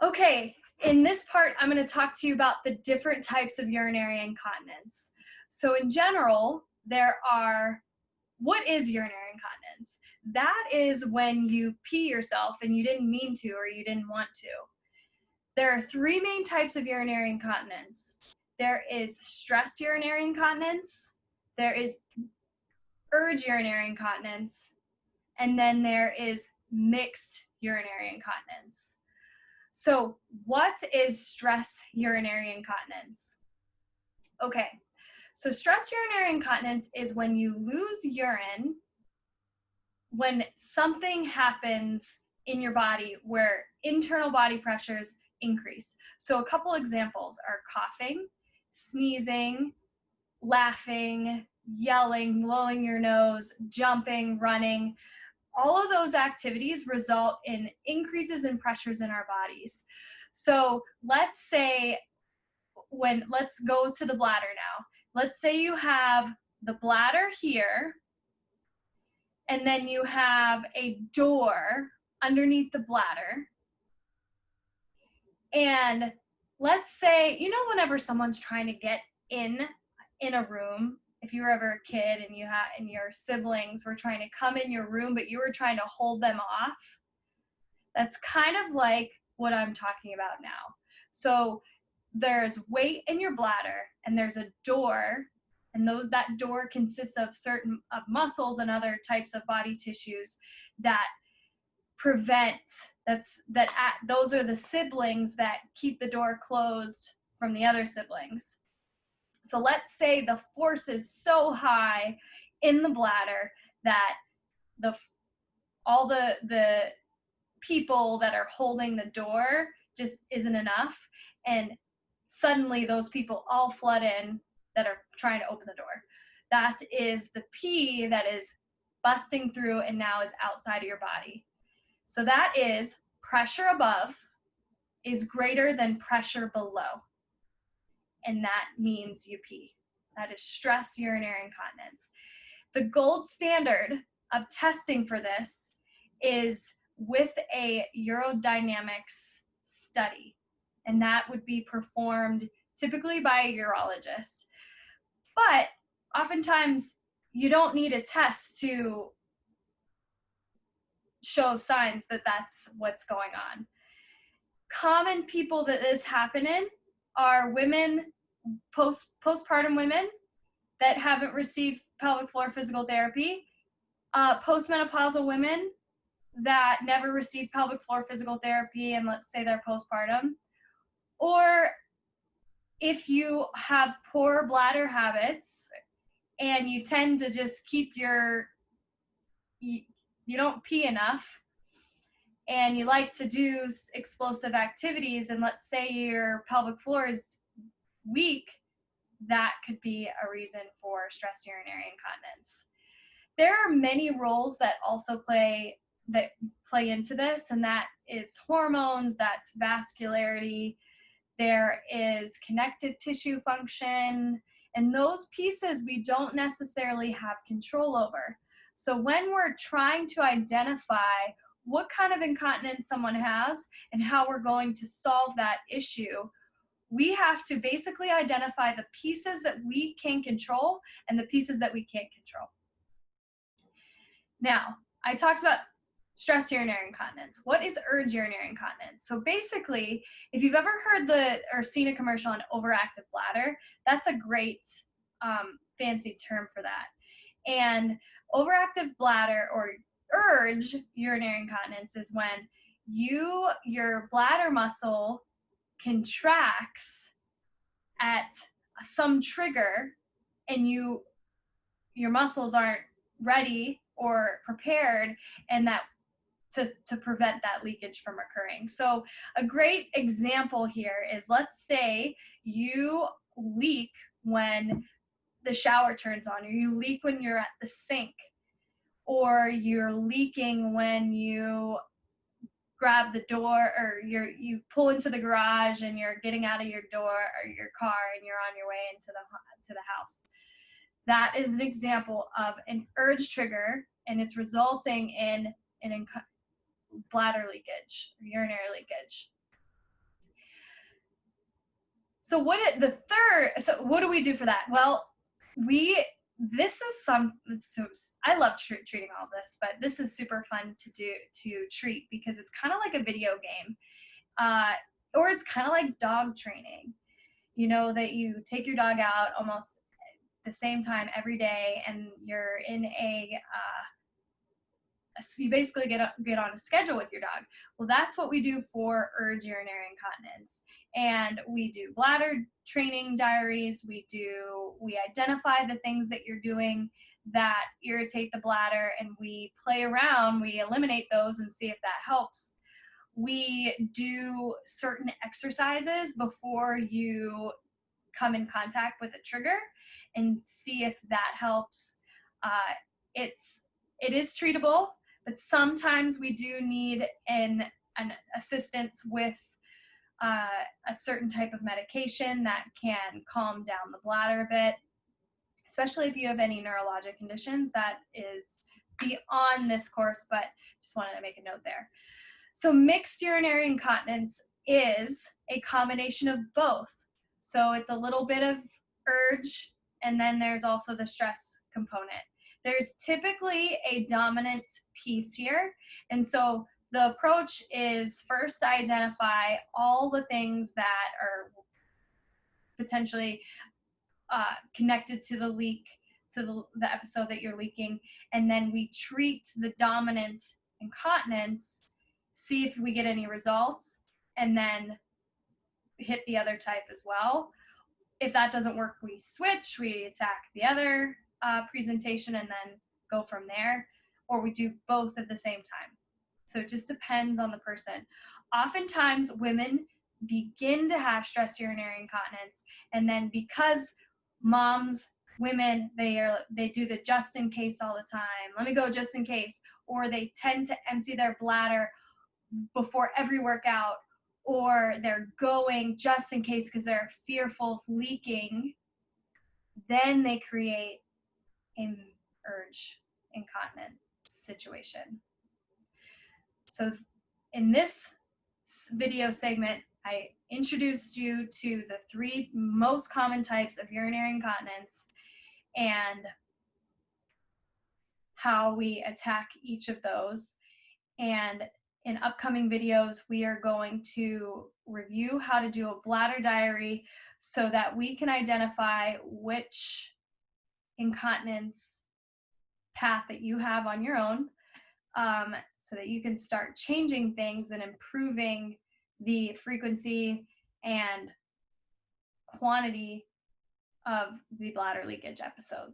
Okay, in this part, I'm going to talk to you about the different types of urinary incontinence. So in general, what is urinary incontinence? That is when you pee yourself and you didn't mean to or you didn't want to. There are three main types of urinary incontinence. There is stress urinary incontinence, there is urge urinary incontinence, and then there is mixed urinary incontinence. So what is stress urinary incontinence? Okay, so stress urinary incontinence is when you lose urine when something happens in your body where internal body pressures increase. So a couple examples are coughing, sneezing, laughing, yelling, blowing your nose, jumping, running. All of those activities result in increases in pressures in our bodies. So let's go to the bladder now. Let's say you have the bladder here, and then you have a door underneath the bladder. And let's say, whenever someone's trying to get in a room, if you were ever a kid and your siblings were trying to come in your room, but you were trying to hold them off, that's kind of like what I'm talking about now. So there's weight in your bladder and there's a door, and that door consists of certain muscles and other types of body tissues that those are the siblings that keep the door closed from the other siblings. So let's say the force is so high in the bladder that all the people that are holding the door just isn't enough, and suddenly those people all flood in that are trying to open the door. That is the pee that is busting through and now is outside of your body. So that is pressure above is greater than pressure below, and that means you pee. That is stress urinary incontinence. The gold standard of testing for this is with a urodynamics study, and that would be performed typically by a urologist. But oftentimes you don't need a test to show signs that that's what's going on. Common people that is happening are women, postpartum women that haven't received pelvic floor physical therapy, postmenopausal women that never received pelvic floor physical therapy and let's say they're postpartum, or if you have poor bladder habits and you tend to just keep you don't pee enough and you like to do explosive activities, and let's say your pelvic floor is weak, that could be a reason for stress urinary incontinence. There are many roles that also play into this, and that is hormones, that's vascularity, there is connective tissue function, and those pieces we don't necessarily have control over. So when we're trying to identify what kind of incontinence someone has and how we're going to solve that issue, we have to basically identify the pieces that we can control and the pieces that we can't control. Now, I talked about stress urinary incontinence. What is urge urinary incontinence? So basically, if you've ever heard or seen a commercial on overactive bladder, that's a great fancy term for that. And overactive bladder or urge urinary incontinence is when your bladder muscle contracts at some trigger and your muscles aren't ready or prepared, and that to prevent that leakage from occurring. So a great example here is, let's say you leak when the shower turns on, or you leak when you're at the sink, or you're leaking when you grab the door, or you pull into the garage and you're getting out of your door or your car and you're on your way into the house. That is an example of an urge trigger, and it's resulting in bladder leakage or urinary leakage. So what do we do for that? Well, I love treating all of this, but this is super fun to treat because it's kind of like a video game, uh, or it's kind of like dog training. That you take your dog out almost the same time every day, and you're in you basically get on a schedule with your dog. Well, that's what we do for urge urinary incontinence. And we do bladder training diaries. We identify the things that you're doing that irritate the bladder, and we play around, we eliminate those and see if that helps. We do certain exercises before you come in contact with a trigger and see if that helps. Uh, it is treatable, but sometimes we do need an assistance with a certain type of medication that can calm down the bladder a bit, especially if you have any neurologic conditions. That is beyond this course, but just wanted to make a note there. So mixed urinary incontinence is a combination of both. So it's a little bit of urge, and then there's also the stress component. There's typically a dominant piece here. And so the approach is first to identify all the things that are potentially connected to the leak, to the episode that you're leaking. And then we treat the dominant incontinence, see if we get any results, and then hit the other type as well. If that doesn't work, we switch, we attack the other presentation and then go from there, or we do both at the same time. So it just depends on the person. Oftentimes women begin to have stress urinary incontinence, and then because women, they do the just in case all the time. Let me go just in case. Or they tend to empty their bladder before every workout, or they're going just in case because they're fearful of leaking. Then they create an urge incontinence situation. So in this video segment, I introduced you to the 3 most common types of urinary incontinence and how we attack each of those. And in upcoming videos, we are going to review how to do a bladder diary so that we can identify which incontinence path that you have on your own, so that you can start changing things and improving the frequency and quantity of the bladder leakage episodes.